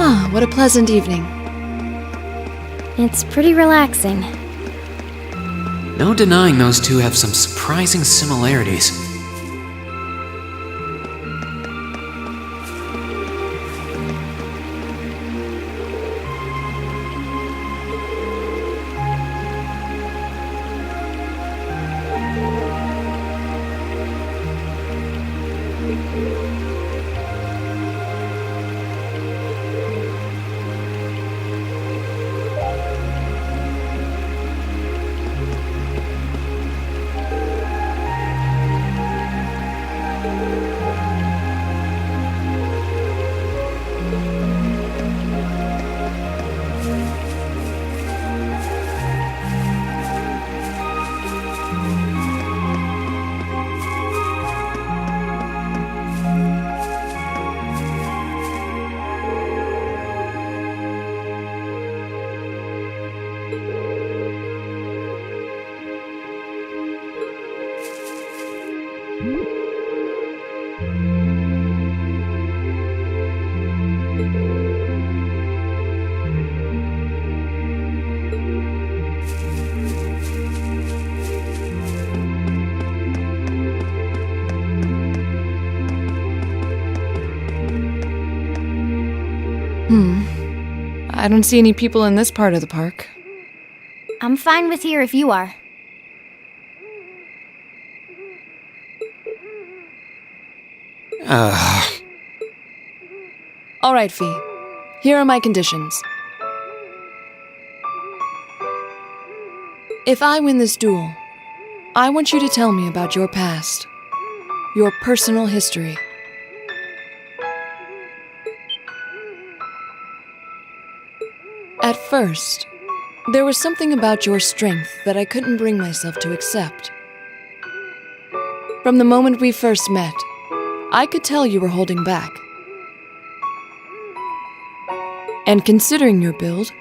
Ah, what a pleasant evening. It's pretty relaxing. No denying those two have some surprising similarities. I don't see any people in this part of the park. I'm fine with here if you are. All right, Fee. Here are my conditions. If I win this duel, I want you to tell me about your past, your personal history. At first, there was something about your strength that I couldn't bring myself to accept. From the moment we first met, I could tell you were holding back. And considering your build,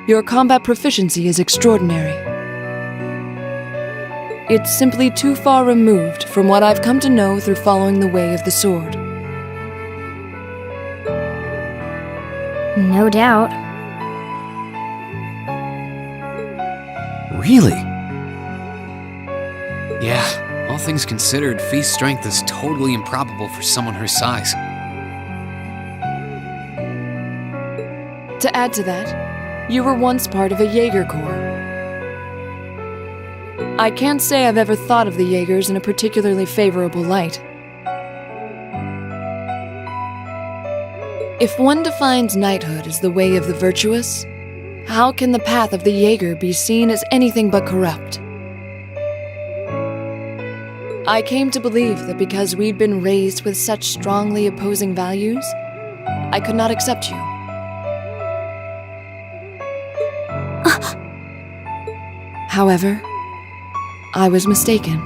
your combat proficiency is extraordinary. It's simply too far removed from what I've come to know through following the way of the sword. No doubt. Really? Yeah, all things considered, Fee's strength is totally improbable for someone her size. To add to that, you were once part of a Jaeger Corps. I can't say I've ever thought of the Jaegers in a particularly favorable light. If one defines knighthood as the way of the virtuous, how can the path of the Jaeger be seen as anything but corrupt? I came to believe that because we'd been raised with such strongly opposing values, I could not accept you. However, I was mistaken.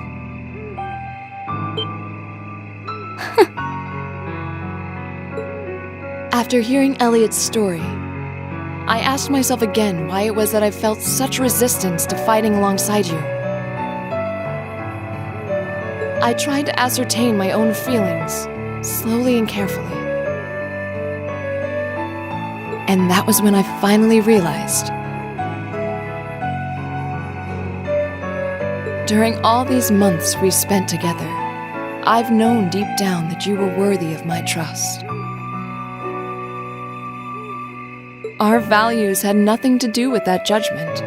After hearing Elliot's story, I asked myself again why it was that I felt such resistance to fighting alongside you. I tried to ascertain my own feelings, slowly and carefully. And that was when I finally realized. During all these months we spent together, I've known deep down that you were worthy of my trust. Our values had nothing to do with that judgment.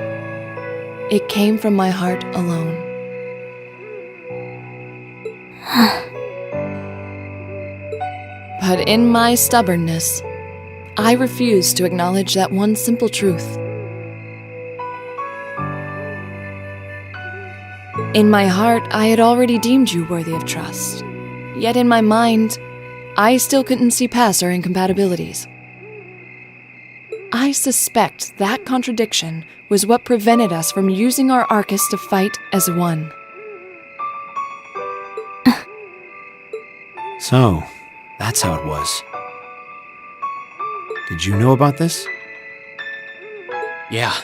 It came from my heart alone. But in my stubbornness, I refused to acknowledge that one simple truth. In my heart, I had already deemed you worthy of trust. Yet in my mind, I still couldn't see past our incompatibilities. I suspect that contradiction was what prevented us from using our Arcus to fight as one. So, that's how it was. Did you know about this? Yeah,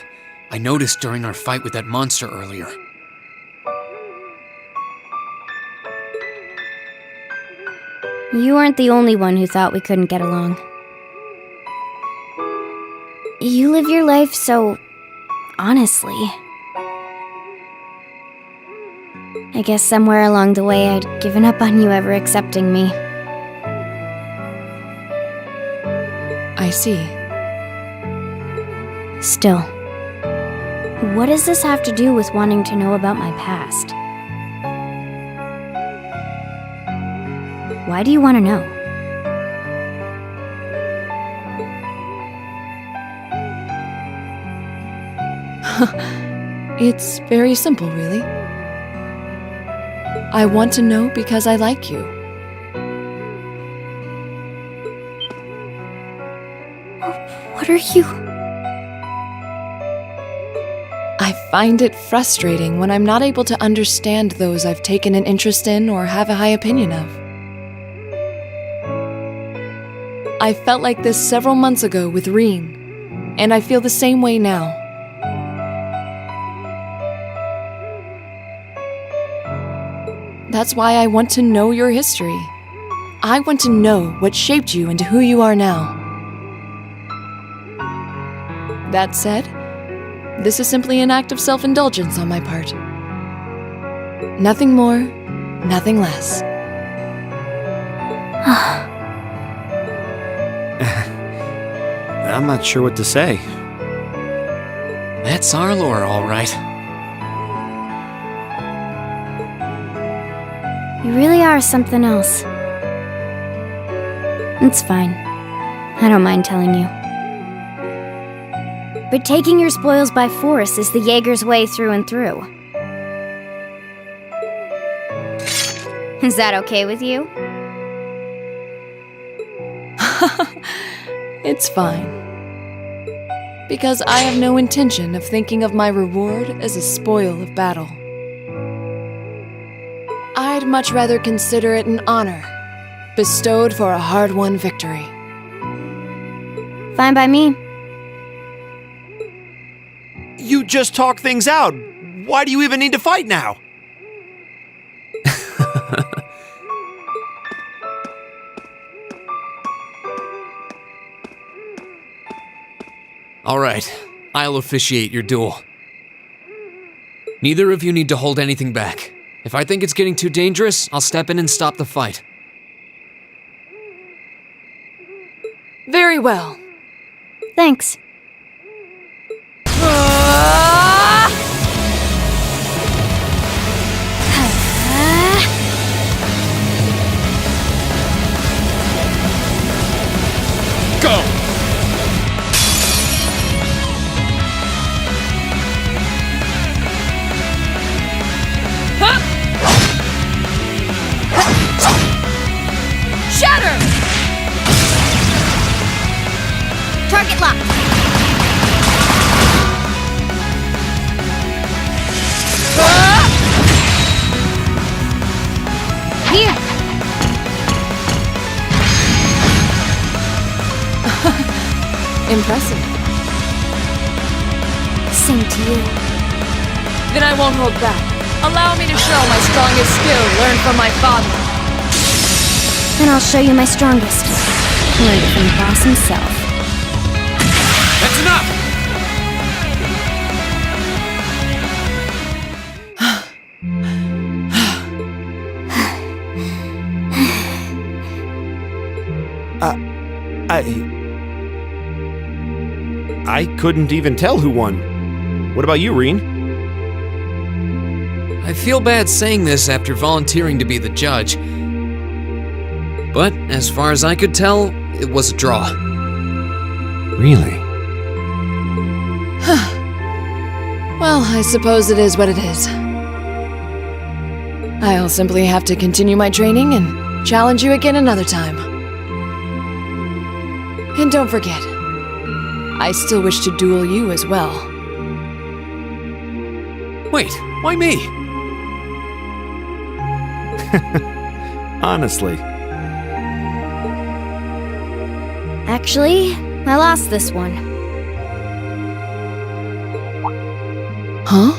I noticed during our fight with that monster earlier. You aren't the only one who thought we couldn't get along. You live your life so honestly. I guess somewhere along the way I'd given up on you ever accepting me. I see. Still, what does this have to do with wanting to know about my past? Why do you want to know? It's very simple, really. I want to know because I like you. What are you? I find it frustrating when I'm not able to understand those I've taken an interest in or have a high opinion of. I felt like this several months ago with Rean, and I feel the same way now. That's why I want to know your history. I want to know what shaped you into who you are now. That said, this is simply an act of self-indulgence on my part. Nothing more, nothing less. I'm not sure what to say. That's our lore, all right. You really are something else. It's fine. I don't mind telling you. But taking your spoils by force is the Jaeger's way through and through. Is that okay with you? It's fine. Because I have no intention of thinking of my reward as a spoil of battle. I'd much rather consider it an honor, bestowed for a hard-won victory. Fine by me. You just talk things out. Why do you even need to fight now? All right, I'll officiate your duel. Neither of you need to hold anything back. If I think it's getting too dangerous, I'll step in and stop the fight. Very well. Thanks. Go! Shatter! Target lock. Here. Impressive. Same to you. Then I won't hold back. Allow me to show my strongest skill learned from my father. Then I'll show you my strongest. Learned it from the boss himself. That's enough! I couldn't even tell who won. What about you, Rean? I feel bad saying this after volunteering to be the judge. But as far as I could tell, it was a draw. Really? Well, I suppose it is what it is. I'll simply have to continue my training and challenge you again another time. And don't forget, I still wish to duel you as well. Wait, why me? Honestly. Actually, I lost this one. Huh?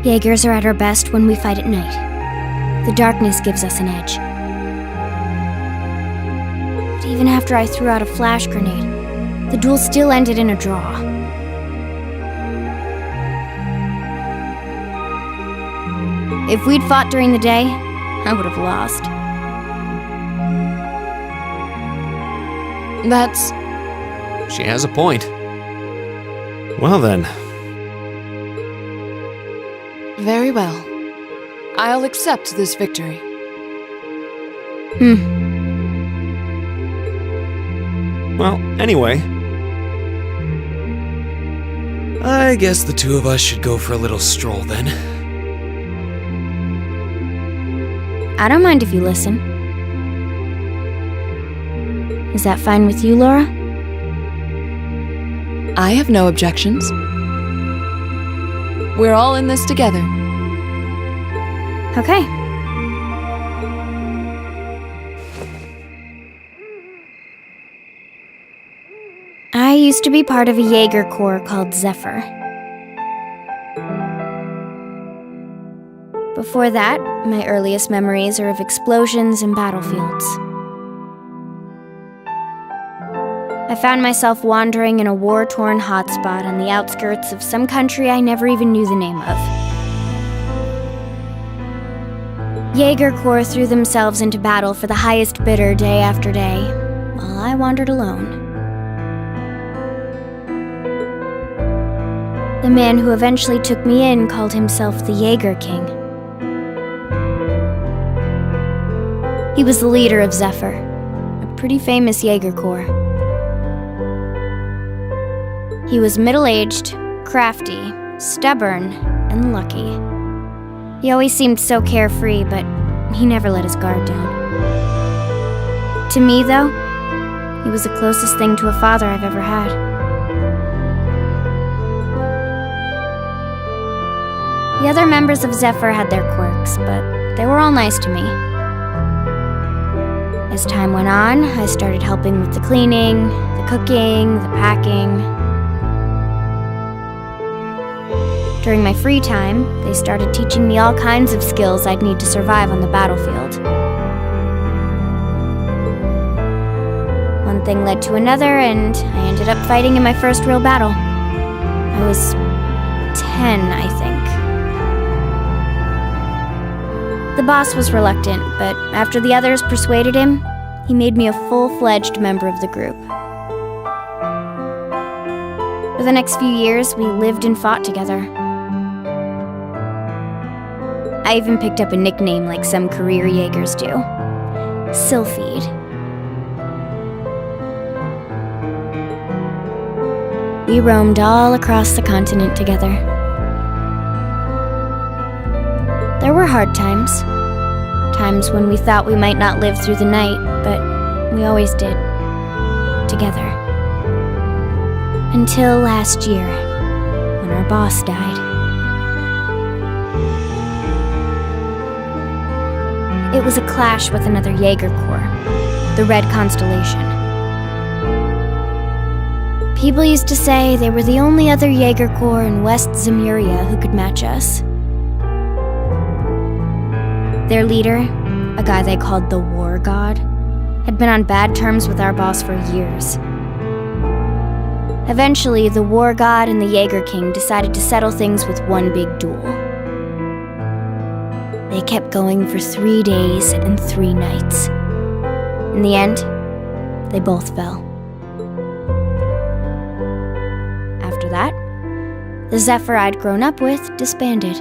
Jaegers are at our best when we fight at night. The darkness gives us an edge. But even after I threw out a flash grenade, the duel still ended in a draw. If we'd fought during the day, I would have lost. She has a point. Well then. Very well. I'll accept this victory. Well, anyway. I guess the two of us should go for a little stroll then. I don't mind if you listen. Is that fine with you, Laura? I have no objections. We're all in this together. Okay. I used to be part of a Jaeger Corps called Zephyr. Before that, my earliest memories are of explosions and battlefields. I found myself wandering in a war-torn hotspot on the outskirts of some country I never even knew the name of. Jaeger Corps threw themselves into battle for the highest bidder day after day, while I wandered alone. The man who eventually took me in called himself the Jaeger King. He was the leader of Zephyr, a pretty famous Jaeger Corps. He was middle-aged, crafty, stubborn, and lucky. He always seemed so carefree, but he never let his guard down. To me, though, he was the closest thing to a father I've ever had. The other members of Zephyr had their quirks, but they were all nice to me. As time went on, I started helping with the cleaning, the cooking, the packing. During my free time, they started teaching me all kinds of skills I'd need to survive on the battlefield. One thing led to another, and I ended up fighting in my first real battle. I was 10, I think. The boss was reluctant, but after the others persuaded him, he made me a full-fledged member of the group. For the next few years, we lived and fought together. I even picked up a nickname like some career Jaegers do. Sylphide. We roamed all across the continent together. There were hard times. Times when we thought we might not live through the night, but we always did. Together. Until last year, when our boss died. It was a clash with another Jaeger Corps, the Red Constellation. People used to say they were the only other Jaeger Corps in West Zemuria who could match us. Their leader, a guy they called the War God, had been on bad terms with our boss for years. Eventually, the War God and the Jaeger King decided to settle things with one big duel. They kept going for 3 days and 3 nights. In the end, they both fell. After that, the Zephyr I'd grown up with disbanded.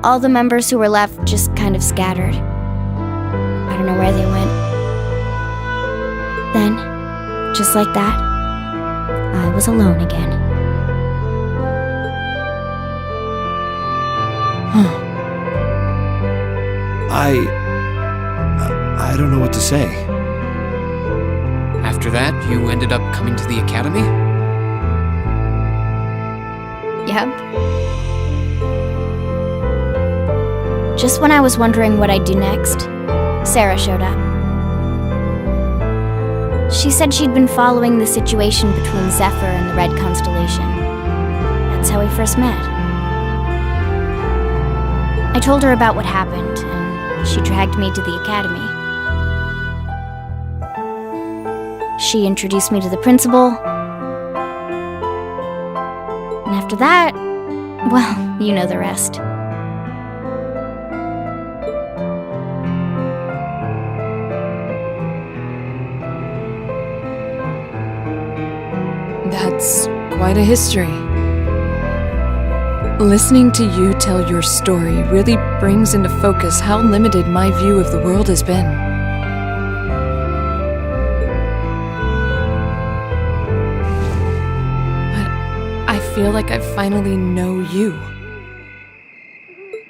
All the members who were left just kind of scattered. I don't know where they went. Then, just like that, I was alone again. I don't know what to say. After that, you ended up coming to the academy? Yep. Just when I was wondering what I'd do next, Sarah showed up. She said she'd been following the situation between Zephyr and the Red Constellation. That's how we first met. I told her about what happened, and she dragged me to the academy. She introduced me to the principal. And after that, well, you know the rest. That's quite a history. Listening to you tell your story really brings into focus how limited my view of the world has been. But I feel like I finally know you.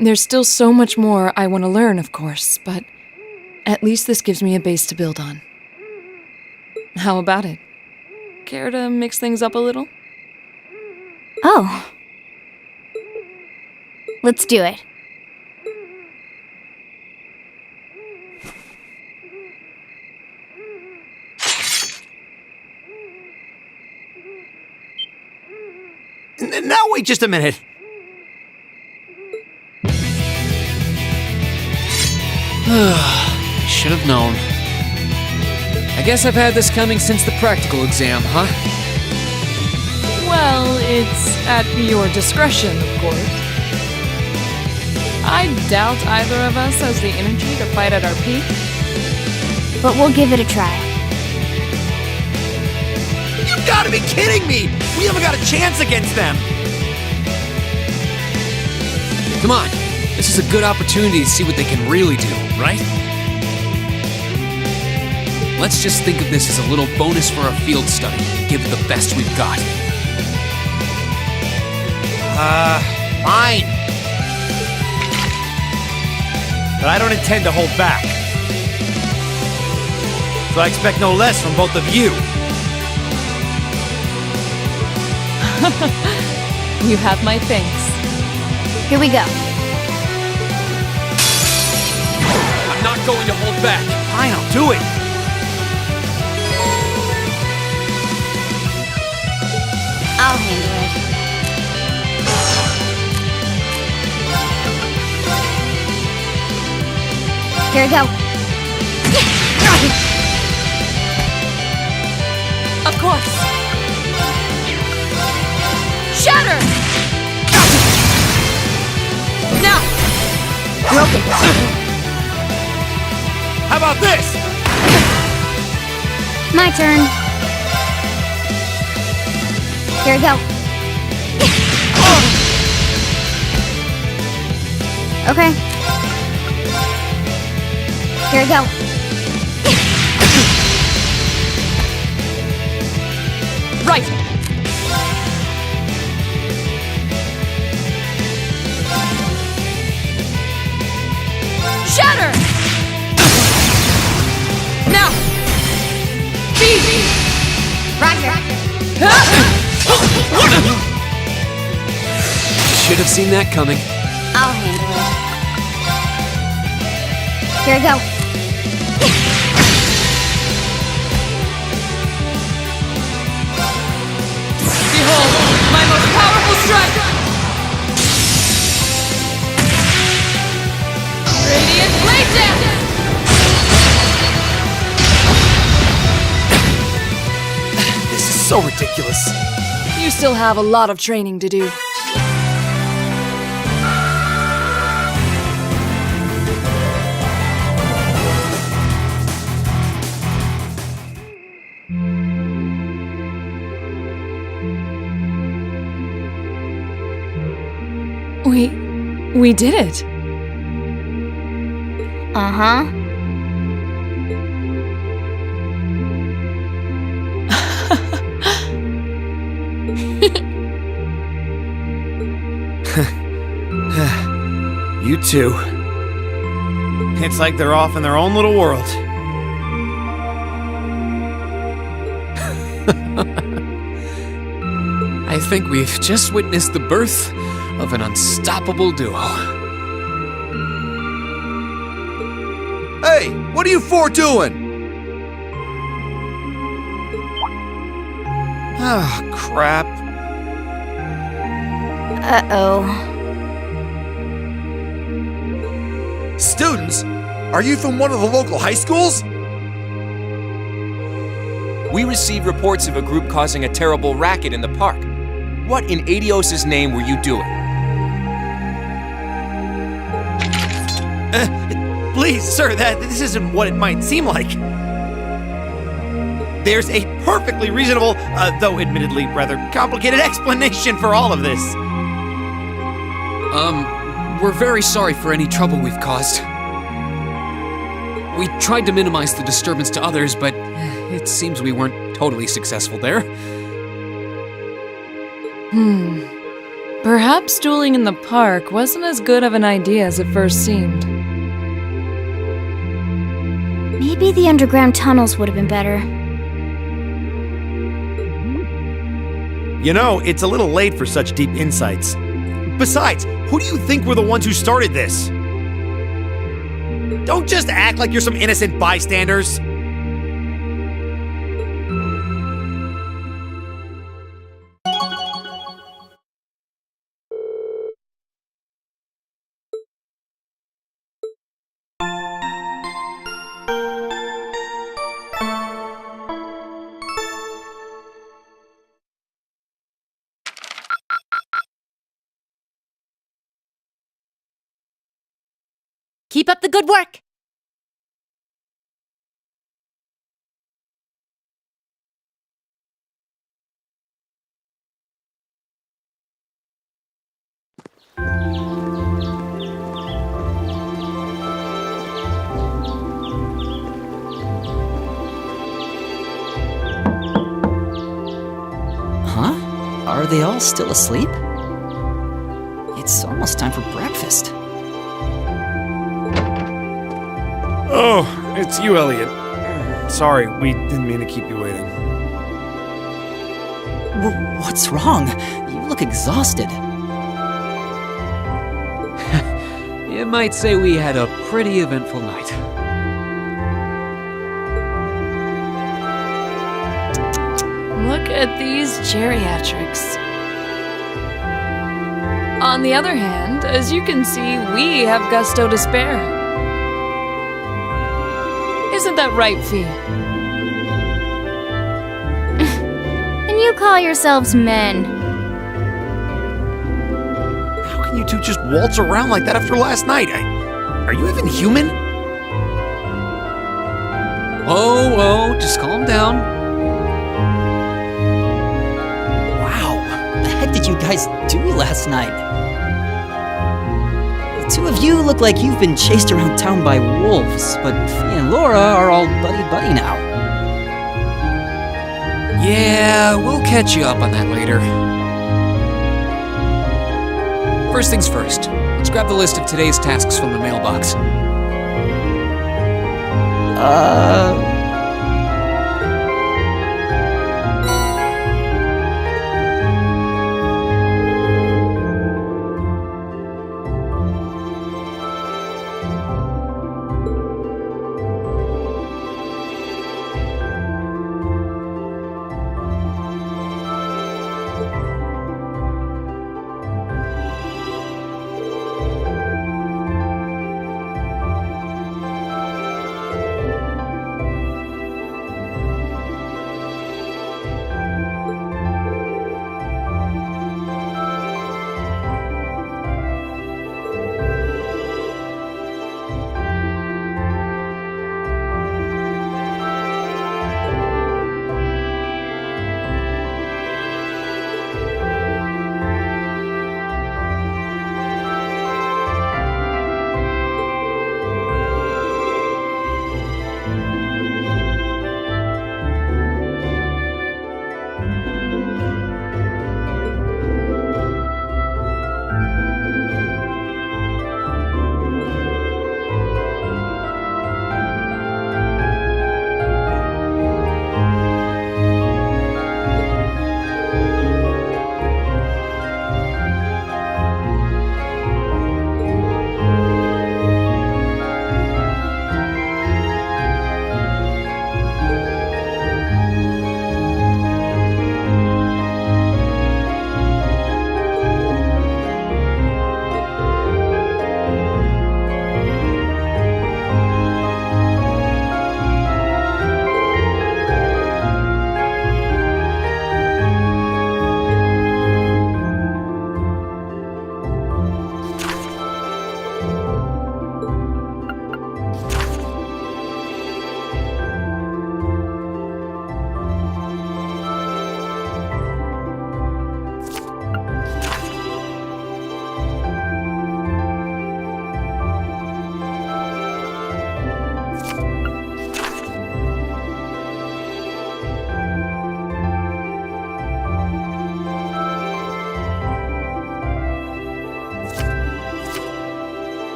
There's still so much more I want to learn, of course, but at least this gives me a base to build on. How about it? Care to mix things up a little? Oh. Let's do it. Now wait just a minute. Should have known. I guess I've had this coming since the practical exam, huh? Well, it's at your discretion, of course. I doubt either of us has the energy to fight at our peak. But we'll give it a try. You've got to be kidding me! We haven't got a chance against them! Come on, this is a good opportunity to see what they can really do, right? Let's just think of this as a little bonus for our field study. Give it the best we've got. Fine. But I don't intend to hold back. So I expect no less from both of you. You have my thanks. Here we go. I'm not going to hold back. Fine, I'll do it. I'll handle it. Here we go. Of course. Shatter! Now! How about this? My turn. Here we go. Okay. Here we go. Right. Shatter! Now. Roger. Should have seen that coming. I'll handle it. Here we go. Behold, my most powerful strike! Radiant blade dance! This is so ridiculous. You still have a lot of training to do. We did it. Uh-huh. You two. It's like they're off in their own little world. I think we've just witnessed the birth of an unstoppable duo. Hey, what are you four doing? Ah, crap. Uh-oh. Students? Are you from one of the local high schools? We received reports of a group causing a terrible racket in the park. What in Adios' name were you doing? Please, sir, this isn't what it might seem like. There's a perfectly reasonable, though admittedly rather complicated explanation for all of this. We're very sorry for any trouble we've caused. We tried to minimize the disturbance to others, but it seems we weren't totally successful there. Perhaps dueling in the park wasn't as good of an idea as it first seemed. Maybe the underground tunnels would have been better. You know, it's a little late for such deep insights. Besides, who do you think were the ones who started this? Don't just act like you're some innocent bystanders. Keep up the good work! Huh? Are they all still asleep? It's almost time for breakfast. Oh, it's you, Elliot. Sorry, we didn't mean to keep you waiting. What's wrong? You look exhausted. You might say we had a pretty eventful night. Look at these geriatrics. On the other hand, as you can see, we have gusto to spare. Isn't that right, Fee? And you call yourselves men. How can you two just waltz around like that after last night? Are you even human? Whoa, just calm down. Wow, what the heck did you guys do last night? The two of you look like you've been chased around town by wolves, but Fee and Laura are all buddy-buddy now. Yeah, we'll catch you up on that later. First things first, let's grab the list of today's tasks from the mailbox.